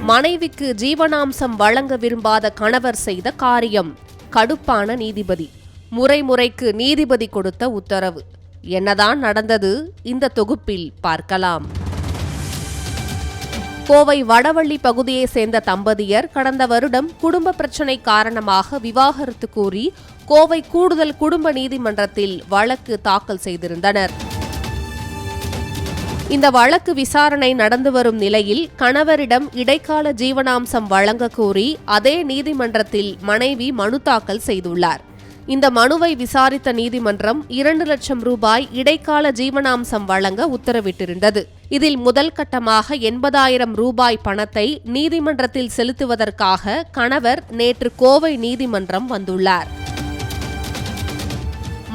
மனைவிக்கு ஜீவனாம்சம் வழங்க விரும்பாத கணவர் செய்த காரியம். கடுப்பான நீதிபதி. முறைக்கு நீதிபதி கொடுத்த உத்தரவு. என்னதான் நடந்தது இந்த தொகுப்பில் பார்க்கலாம். கோவை வடவள்ளி பகுதியை சேர்ந்த தம்பதியர் கடந்த வருடம் குடும்ப பிரச்சினை காரணமாக விவாகரத்து கோரி கோவை கூடுதல் குடும்ப நீதிமன்றத்தில் வழக்கு தாக்கல் செய்திருந்தனர். இந்த வழக்கு விசாரணை நடந்து வரும் நிலையில் கணவரிடம் இடைக்கால ஜீவனாம்சம் வழங்க கோரி அதே நீதிமன்றத்தில் மனைவி மனு தாக்கல் செய்துள்ளார். இந்த மனுவை விசாரித்த நீதிமன்றம் 2 லட்சம் ரூபாய் இடைக்கால ஜீவனாம்சம் வழங்க உத்தரவிட்டிருந்தது. இதில் முதல் கட்டமாக 80,000 ரூபாய் பணத்தை நீதிமன்றத்தில் செலுத்துவதற்காக கணவர் நேற்று கோவை நீதிமன்றம் வந்துள்ளார்.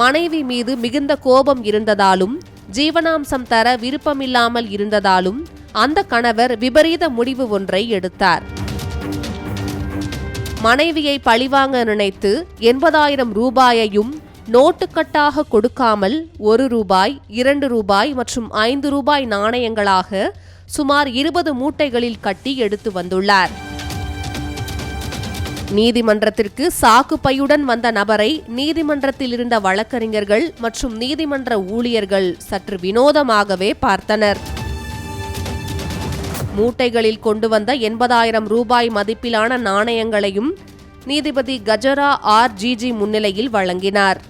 மனைவி மீது மிகுந்த கோபம் இருந்ததாலும் ஜீவனாம்சம் தர விருப்பமில்லாமல் இருந்ததாலும் அந்த கணவர் விபரீத முடிவு ஒன்றை எடுத்தார். மனைவியை பழிவாங்க நினைத்து 80,000 ரூபாயையும் நோட்டுக்கட்டாக கொடுக்காமல் 1 ரூபாய், 2 ரூபாய் மற்றும் 5 ரூபாய் நாணயங்களாக சுமார் 20 மூட்டைகளில் கட்டி எடுத்து வந்துள்ளார். நீதிமன்றத்திற்கு சாக்கு பையுடன் வந்த நபரை நீதிமன்றத்தில் இருந்த வழக்கறிஞர்கள் மற்றும் நீதிமன்ற ஊழியர்கள் சற்று வினோதமாகவே பார்த்தனர். மூட்டைகளில் கொண்டு வந்த 80,000 ரூபாய் மதிப்பிலான நாணயங்களையும் நீதிபதி கஜரா RGG முன்னிலையில் வழங்கினார்.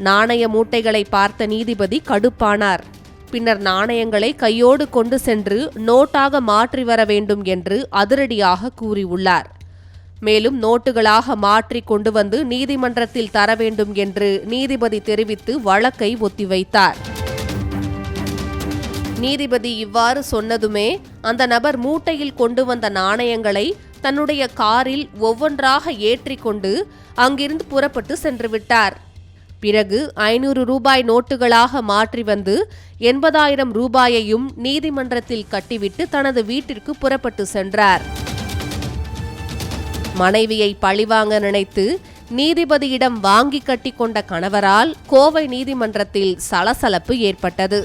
நாணய மூட்டைகளை பார்த்த நீதிபதி கடுப்பானார். பின்னர் நாணயங்களை கையோடு கொண்டு சென்று நோட்டாக மாற்றி வர வேண்டும் என்று அதிரடியாக கூறியுள்ளார். மேலும் நோட்டுகளாக மாற்றி கொண்டு வந்து நீதிமன்றத்தில் தர வேண்டும் என்று நீதிபதி தெரிவித்து வழக்கை ஒத்திவைத்தார். நீதிபதி இவ்வாறு சொன்னதுமே அந்த நபர் மூட்டையில் கொண்டு வந்த நாணயங்களை தன்னுடைய காரில் ஒவ்வொன்றாக ஏற்றிக்கொண்டு அங்கிருந்து புறப்பட்டு சென்று விட்டார். பிறகு 500 ரூபாய் நோட்டுகளாக மாற்றி வந்து 80,000 ரூபாயையும் நீதிமன்றத்தில் கட்டிவிட்டு தனது வீட்டிற்கு புறப்பட்டு சென்றார். மனைவியை பழிவாங்க நினைத்து நீதிபதியிடம் வாங்கி கட்டி கொண்ட கணவரால் கோவை நீதிமன்றத்தில் சலசலப்பு ஏற்பட்டது.